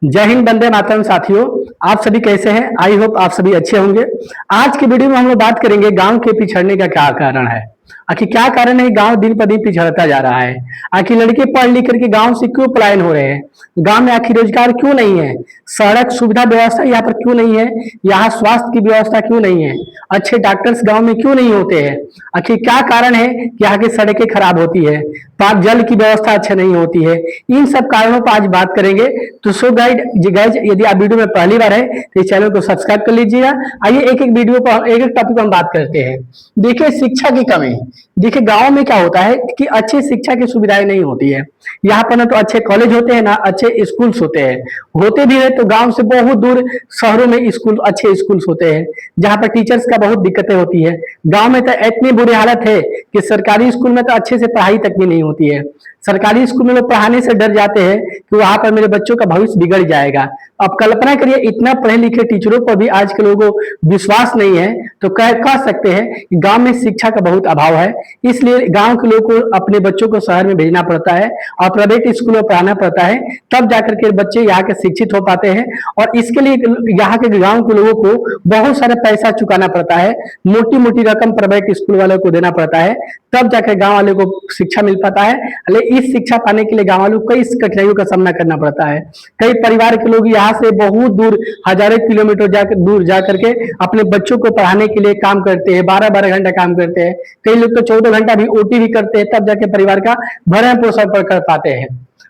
जय हिंद, वंदे मातरम। साथियों, आप सभी कैसे हैं? आई होप आप सभी अच्छे होंगे। आज की वीडियो में हम लोग बात करेंगे गांव के पिछड़ने का क्या कारण है। आखिर क्या कारण है गांव दिन पर दिन पिछड़ता जा रहा है? आखिर लड़के पढ़ लिख करके गांव से क्यों पलायन हो रहे हैं? गांव में आखिर रोजगार क्यों नहीं है? सड़क सुविधा व्यवस्था यहाँ पर क्यों नहीं है? यहाँ स्वास्थ्य की व्यवस्था क्यों नहीं है? अच्छे डॉक्टर्स गांव में क्यों नहीं होते हैं? आखिर क्या कारण है कि यहाँ की सड़कें खराब होती है, जल की व्यवस्था अच्छी नहीं होती है? इन सब कारणों पर आज बात करेंगे। तो सो गाइज, यदि आप वीडियो में पहली बार है तो इस चैनल को सब्सक्राइब कर लीजिएगा। आइए एक एक वीडियो पर एक एक टॉपिक पर हम बात करते हैं। देखिए, शिक्षा की कमी। देखिए, गांव में क्या होता है कि अच्छी शिक्षा की सुविधाएं नहीं होती है। यहाँ पर ना तो अच्छे कॉलेज होते हैं ना अच्छे स्कूल्स होते हैं। होते भी है तो गांव से बहुत दूर शहरों में स्कूल, अच्छे स्कूल्स होते हैं जहाँ पर टीचर्स का बहुत दिक्कतें होती है। गांव में तो इतनी बुरी हालत है कि सरकारी स्कूल में तो अच्छे से पढ़ाई तक भी नहीं होती है। सरकारी स्कूल में लोग पढ़ाने से डर जाते हैं कि वहां पर मेरे बच्चों का भविष्य बिगड़ जाएगा। अब कल्पना करिए, इतना पढ़े लिखे टीचरों पर भी आज के लोगों को विश्वास नहीं है, तो कह सकते हैं कि गांव में शिक्षा का बहुत अभाव है। इसलिए गांव के लोगों को अपने बच्चों को शहर में भेजना पड़ता है और प्राइवेट स्कूल में पढ़ाना पड़ता है, तब जाकर के बच्चे यहाँ के शिक्षित हो पाते हैं। और इसके लिए यहाँ के गांव के लोगों को बहुत सारा पैसा चुकाना पड़ता है, मोटी मोटी रकम प्राइवेट स्कूल वालों को देना पड़ता है, तब जाकर गांव वाले को शिक्षा मिल पाता है। इस शिक्षा पाने के लिए गांव वालों को कई कठिनाइयों का सामना करना पड़ता है। कई परिवार के लोग यहाँ से बहुत दूर, हजारों किलोमीटर दूर जाकर के अपने बच्चों को पढ़ाने के लिए काम करते हैं, 12-12 घंटा काम करते हैं। कई लोग तो 14 घंटा भी ओटी भी करते हैं, तब जाके परिवार का भरण पोषण कर पाते हैं।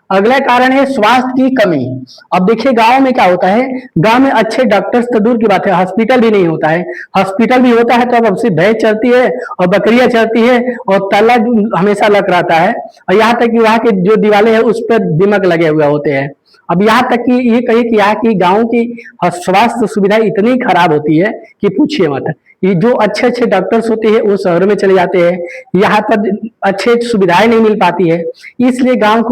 अगला कारण है स्वास्थ्य की कमी। अब देखिए, गांव में क्या होता है, गांव में अच्छे डॉक्टर्स तो दूर की बात है, हॉस्पिटल भी नहीं होता है। हॉस्पिटल भी होता है तो अब सिर्फ भैंस चलती है और बकरियां चलती है और ताला हमेशा लग रहता है, और यहाँ तक कि वहाँ के जो दीवारें हैं उस पर दीमक लगे हुए होते हैं। अब यहाँ तक कि ये कहिए कि यहाँ की गाँव की स्वास्थ्य सुविधा इतनी खराब होती है कि पूछिए मत। ये जो अच्छे अच्छे डॉक्टर्स होते हैं वो शहरों में चले जाते हैं, यहाँ पर अच्छे सुविधाएं नहीं मिल पाती है। इसलिए गांव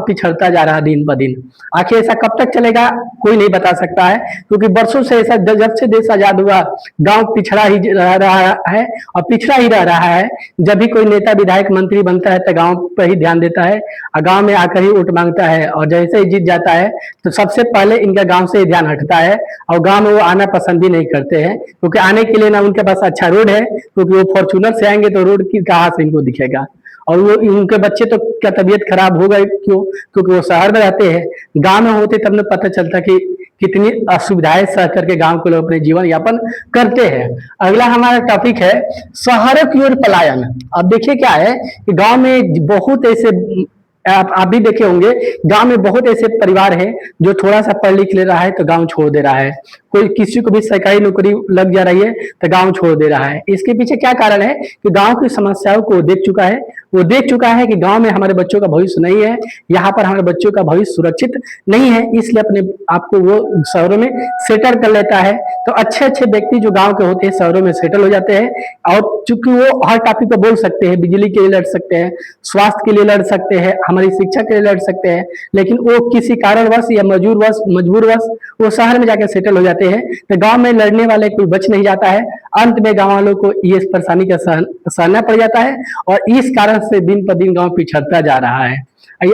पिछड़ता जा रहा है दिन ब दिन। आखिर ऐसा कब तक चलेगा कोई नहीं बता सकता है, क्योंकि बरसों से ऐसा, जब से देश आजाद हुआ गांव पिछड़ा ही रह रहा है और पिछड़ा ही रह रहा है। जब भी कोई नेता विधायक मंत्री बनता है तो गाँव पर ही ध्यान देता है और गाँव में आकर ही वोट मांगता है, और जैसे ही जीत जाता है तो सबसे पहले इनका गाँव से ध्यान हटता है और गाँव में वो आना पसंद भी नहीं करते हैं, क्योंकि आने के लिए ना उनके पास अच्छा रोड है, क्योंकि वो फॉर्च्यूनर से आएंगे तो रोड की कहाँ से इनको दिखेगा। और वो उनके बच्चे तो क्या तबीयत खराब होगा, क्यों? क्योंकि वो शहर में रहते हैं। गांव में होते तब न पता चलता कि कितनी असुविधाएं सह करके गांव के लोग अपने जीवन यापन करते हैं। अगला हमारा टॉपिक है शहरों की ओर पलायन। अब देखिए क्या है कि गांव में बहुत ऐसे, आप भी देखे होंगे, गांव में बहुत ऐसे परिवार हैं जो थोड़ा सा पढ़ लिख ले रहा है तो गांव छोड़ दे रहा है। कोई किसी को भी सरकारी नौकरी लग जा रही है तो गांव छोड़ दे रहा है। इसके पीछे क्या कारण है कि गांव की समस्याओं को देख चुका है। वो देख चुका है कि गांव में हमारे बच्चों का भविष्य नहीं है, यहाँ पर हमारे बच्चों का भविष्य सुरक्षित नहीं है, इसलिए अपने आपको वो शहरों में सेटल कर लेता है। तो अच्छे अच्छे व्यक्ति जो गांव के होते हैं शहरों में सेटल हो जाते हैं, और चूंकि वो हर टॉपिक पर बोल सकते हैं, बिजली के लिए लड़ सकते हैं, स्वास्थ्य के लिए लड़ सकते हैं, हमारी शिक्षा के लिए लड़ सकते हैं, लेकिन वो किसी कारणवश या मजबूरवश वो शहर में जाकर सेटल हो जाते हैं, तो गांव में लड़ने वाले कोई बच नहीं जाता है। अंत में गांव वालों को ये परेशानी का सहना पड़ जाता है, और इस कारण से दिन पर दिन गांव पिछड़ता जा रहा है।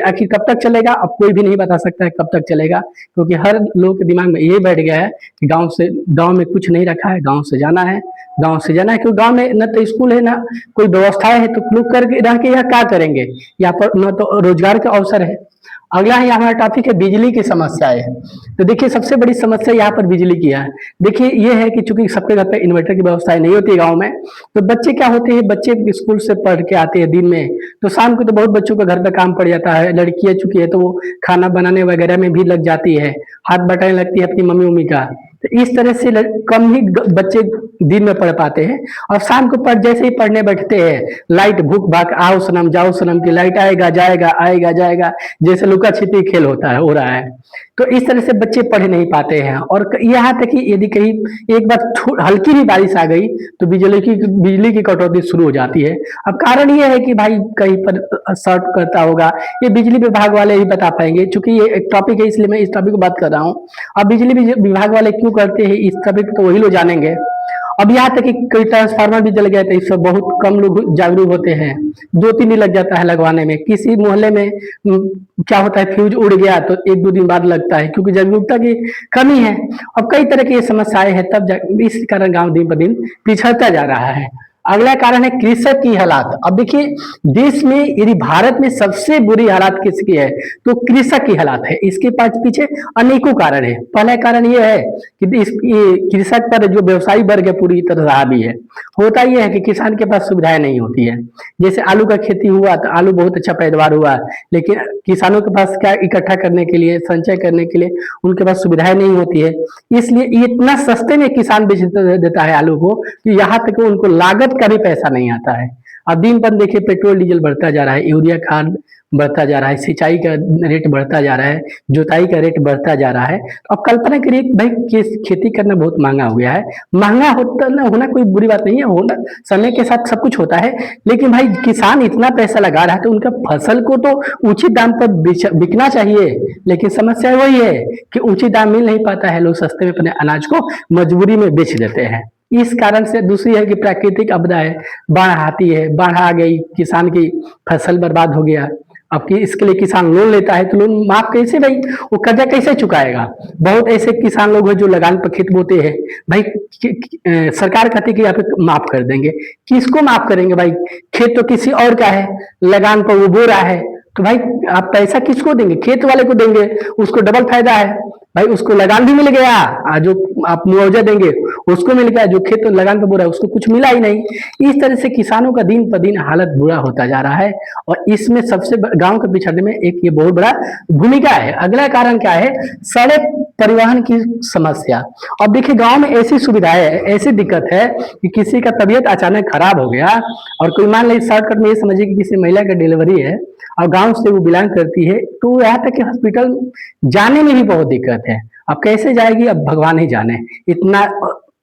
आखिर कब तक चलेगा अब कोई भी नहीं बता सकता है कब तक चलेगा, क्योंकि हर लोग के दिमाग में यही बैठ गया है कि गांव में कुछ नहीं रखा है, गांव से जाना है, गांव से जाना है। क्योंकि गांव में न तो स्कूल है ना कोई व्यवस्थाएं है, तो लोग करके रह के यहाँ क्या करेंगे? यहाँ पर न तो रोजगार के अवसर है। अगला है हमारा टॉपिक है बिजली की समस्याएं। तो देखिए, सबसे बड़ी समस्या यहाँ पर बिजली की है। देखिए, ये है कि चूंकि सबके घर पे इन्वर्टर की व्यवस्था नहीं होती है गांव में, तो बच्चे क्या होते हैं, बच्चे स्कूल से पढ़ के आते हैं दिन में, तो शाम को तो बहुत बच्चों का घर पे काम पड़ जाता है। लड़कियां चुकी है तो वो खाना बनाने वगैरह में भी लग जाती है, हाथ बटाने लगती है अपनी मम्मी उम्मी का। तो इस तरह से कम ही बच्चे दिन में पढ़ पाते हैं, और शाम को जैसे ही पढ़ने बैठते हैं, लाइट भूख भाग, आओ सनम जाओ सनम की लाइट आएगा जाएगा आएगा जाएगा, जैसे लुका छिपी खेल होता है, हो रहा है। तो इस तरह से बच्चे पढ़ नहीं पाते हैं। और यहाँ तक कि यदि कहीं एक बार हल्की भी बारिश आ गई तो बिजली की कटौती शुरू हो जाती है। अब कारण ये है कि भाई कहीं पर शॉर्ट करता होगा, ये बिजली विभाग वाले ही बता पाएंगे, क्योंकि ये एक टॉपिक है इसलिए मैं इस टॉपिक को बात कर रहा हूँ। अब बिजली विभाग वाले क्यों करते हैं इस टॉपिक तो वही लोग जानेंगे। अब यहाँ तक कि कोई ट्रांसफार्मर भी जल गया तो इससे बहुत कम लोग जागरूक होते हैं। 2-3 दिन लग जाता है लगवाने में। किसी मोहल्ले में क्या होता है, फ्यूज उड़ गया तो 1-2 दिन बाद लगता है, क्योंकि जागरूकता की कमी है। अब कई तरह की ये समस्याएं हैं, तब इस कारण गांव दिन पर दिन पिछड़ता जा रहा है। अगला कारण है कृषक की हालात। अब देखिए, देश में यदि भारत में सबसे बुरी हालात किसकी है तो कृषक की हालात है। इसके पीछे अनेकों कारण है। पहला कारण यह है कि कृषक पर जो व्यवसायी वर्ग है पूरी तरह हावी है। होता यह है कि किसान के पास सुविधाएं नहीं होती है। जैसे आलू का खेती हुआ तो आलू बहुत अच्छा पैदावार हुआ, लेकिन किसानों के पास क्या इकट्ठा करने के लिए, संचय करने के लिए उनके पास सुविधाएं नहीं होती है। इसलिए ये इतना सस्ते में किसान बेच देता है आलू को कि यहाँ तक उनको लागत का भी पैसा नहीं आता है। अब दिन पर देखिए, पेट्रोल डीजल बढ़ता जा रहा है, यूरिया खाद बढ़ता जा रहा है, सिंचाई का रेट बढ़ता जा रहा है, जोताई का रेट बढ़ता जा रहा है। तो अब कल्पना करिए भाई, खेती करना बहुत महंगा हो गया है। महंगा होना कोई बुरी बात नहीं है, होना समय के साथ सब कुछ होता है। लेकिन भाई, किसान इतना पैसा लगा रहा है तो उनका फसल को तो उचित दाम पर बिकना चाहिए। लेकिन समस्या वही है कि उचित दाम मिल नहीं पाता है, लोग सस्ते में अपने अनाज को मजबूरी में बेच देते हैं। इस कारण से दूसरी है कि प्राकृतिक आपदा है, बाढ़ आती है, बाढ़ आ गई, किसान की फसल बर्बाद हो गया। अब कि इसके लिए किसान लोन लेता है तो लोन माफ कैसे, भाई वो कर्जा कैसे चुकाएगा। बहुत ऐसे किसान लोग हैं जो लगान पर खेत बोते हैं, भाई सरकार कहती है कि यहाँ पे माफ कर देंगे। किसको माफ करेंगे भाई, खेत तो किसी और का है, लगान पर वो बो रहा है, तो भाई आप पैसा किसको देंगे, खेत वाले को देंगे, उसको डबल फायदा है भाई। उसको लगान भी मिल गया, जो आप मुआवजा देंगे उसको मिल गया, जो खेत लगान पे बो रहा है उसको कुछ मिला ही नहीं। इस तरह से किसानों का दिन पर दिन हालत बुरा होता जा रहा है, और इसमें सबसे गांव के पिछड़ने में एक ये बहुत बड़ा भूमिका है। अगला कारण क्या है, सड़क परिवहन की समस्या। अब देखिए, गांव में ऐसी सुविधाएं है, ऐसी दिक्कत है कि किसी का तबीयत अचानक खराब हो गया और कोई मान लीजिए शॉर्टकट में ये समझिए कि किसी महिला का डिलीवरी है और गांव से वो बिलोंग करती है, तो यहाँ तक कि हॉस्पिटल जाने में भी बहुत दिक्कत है। अब कैसे जाएगी, अब भगवान ही जाने। इतना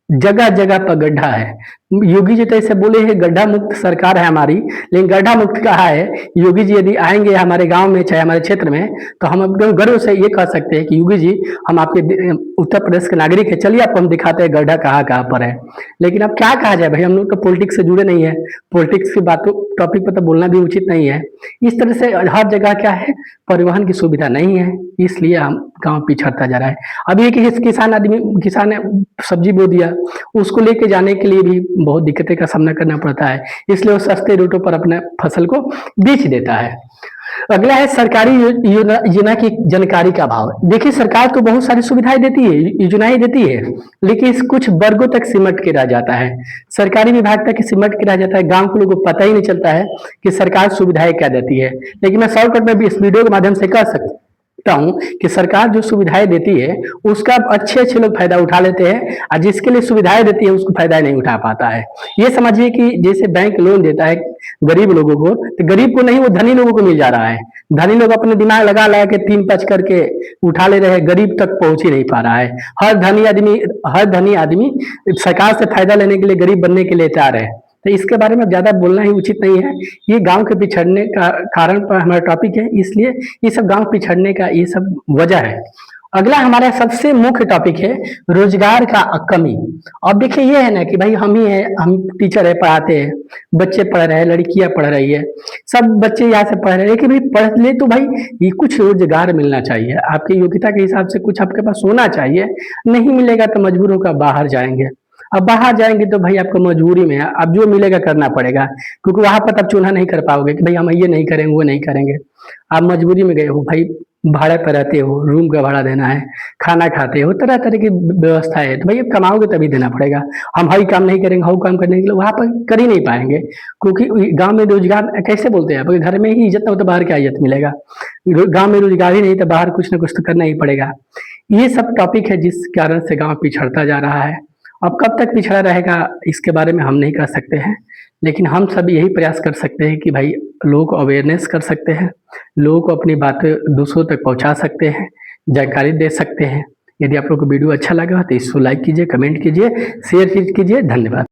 जगह जगह पर गड्ढा है। योगी जी तो ऐसे बोले हैं गड्ढा मुक्त सरकार है हमारी, लेकिन गड्ढा मुक्त कहा है। योगी जी यदि आएंगे हमारे गांव में, चाहे हमारे क्षेत्र में, तो हम अपने गर्व से ये कह सकते हैं कि योगी जी, हम आपके उत्तर प्रदेश के नागरिक है, चलिए आपको हम दिखाते हैं गड्ढा कहाँ कहाँ पर है। लेकिन अब क्या कहा जाए भाई, हम लोग तो पॉलिटिक्स से जुड़े नहीं है, पॉलिटिक्स की बातों टॉपिक पर तो बोलना भी उचित नहीं है। इस तरह से हर जगह क्या है, परिवहन की सुविधा नहीं है, इसलिए हम गाँव पिछड़ता जा रहा है। अब ये कि किसान ने सब्जी बो दिया, उसको लेके जाने के लिए भी बहुत दिक्कतें का सामना करना पड़ता है, इसलिए वो सस्ते रेटों पर अपने फसल को बेच देता है। अगला है सरकारी योजना की जानकारी का अभाव। देखिए, सरकार तो बहुत सारी सुविधाएं देती है, योजनाएं देती है, लेकिन कुछ वर्गों तक सिमट के रह जाता है, सरकारी विभाग तक सिमट के रह जाता है। गांव के लोगों को पता ही नहीं चलता है कि सरकार सुविधाएं क्या देती है। लेकिन मैं शॉर्टकट में भी इस वीडियो के माध्यम से कह सकता हूं कि सरकार जो सुविधाएं देती है उसका अच्छे अच्छे लोग फायदा उठा लेते हैं, और जिसके लिए सुविधाएं देती है उसको फायदा नहीं उठा पाता है। ये समझिए कि जैसे बैंक लोन देता है गरीब लोगों को, तो गरीब को नहीं, वो धनी लोगों को मिल जा रहा है। धनी लोग अपने दिमाग लगा लगा के 3-5 करके उठा ले रहे हैं, गरीब तक पहुंच ही नहीं पा रहा है। हर धनी आदमी सरकार से फायदा लेने के लिए, गरीब बनने के लिए तैयार है। तो इसके बारे में ज्यादा बोलना ही उचित नहीं है। ये गांव के पिछड़ने का कारण पर हमारा टॉपिक है, इसलिए ये सब गांव पिछड़ने का ये सब वजह है। अगला हमारा सबसे मुख्य टॉपिक है रोजगार का कमी। अब देखिए, ये है ना कि भाई हम ही है, हम टीचर है, पढ़ाते हैं, बच्चे पढ़ रहे हैं, लड़कियां पढ़ रही है, सब बच्चे यहाँ से पढ़ रहे हैं कि भाई पढ़ ले तो भाई ये कुछ रोजगार मिलना चाहिए, आपकी योग्यता के हिसाब से कुछ आपके पास होना चाहिए। नहीं मिलेगा तो मजबूर होकर बाहर जाएंगे। अब बाहर जाएंगे तो भाई आपको मजबूरी में है, अब जो मिलेगा करना पड़ेगा, क्योंकि वहां पर आप चुनाव नहीं कर पाओगे कि भाई हम ये नहीं करेंगे वो नहीं करेंगे। आप मजबूरी में गए हो भाई, भाड़े पर रहते हो, रूम का भाड़ा देना है, खाना खाते हो, तरह तरह की व्यवस्था है, तो भाई कमाओगे तभी देना पड़ेगा। हम हई काम नहीं करेंगे, हऊ काम करने के लिए वहां पर कर ही नहीं पाएंगे, क्योंकि गांव में रोजगार कैसे बोलते हैं, आपके घर में ही इज्जत ना हो तो बाहर क्या इज्जत मिलेगा। गांव में रोजगार ही नहीं तो बाहर कुछ ना कुछ तो करना ही पड़ेगा। ये सब टॉपिक है जिस कारण से गाँव पिछड़ता जा रहा है। अब कब तक पिछड़ा रहेगा इसके बारे में हम नहीं कह सकते हैं, लेकिन हम सब यही प्रयास कर सकते हैं कि भाई लोगों को अवेयरनेस कर सकते हैं, लोगों को अपनी बातें दूसरों तक पहुंचा सकते हैं, जानकारी दे सकते हैं। यदि आप लोग को वीडियो अच्छा लगा तो इसको लाइक कीजिए, कमेंट कीजिए, शेयर कीजिए। धन्यवाद।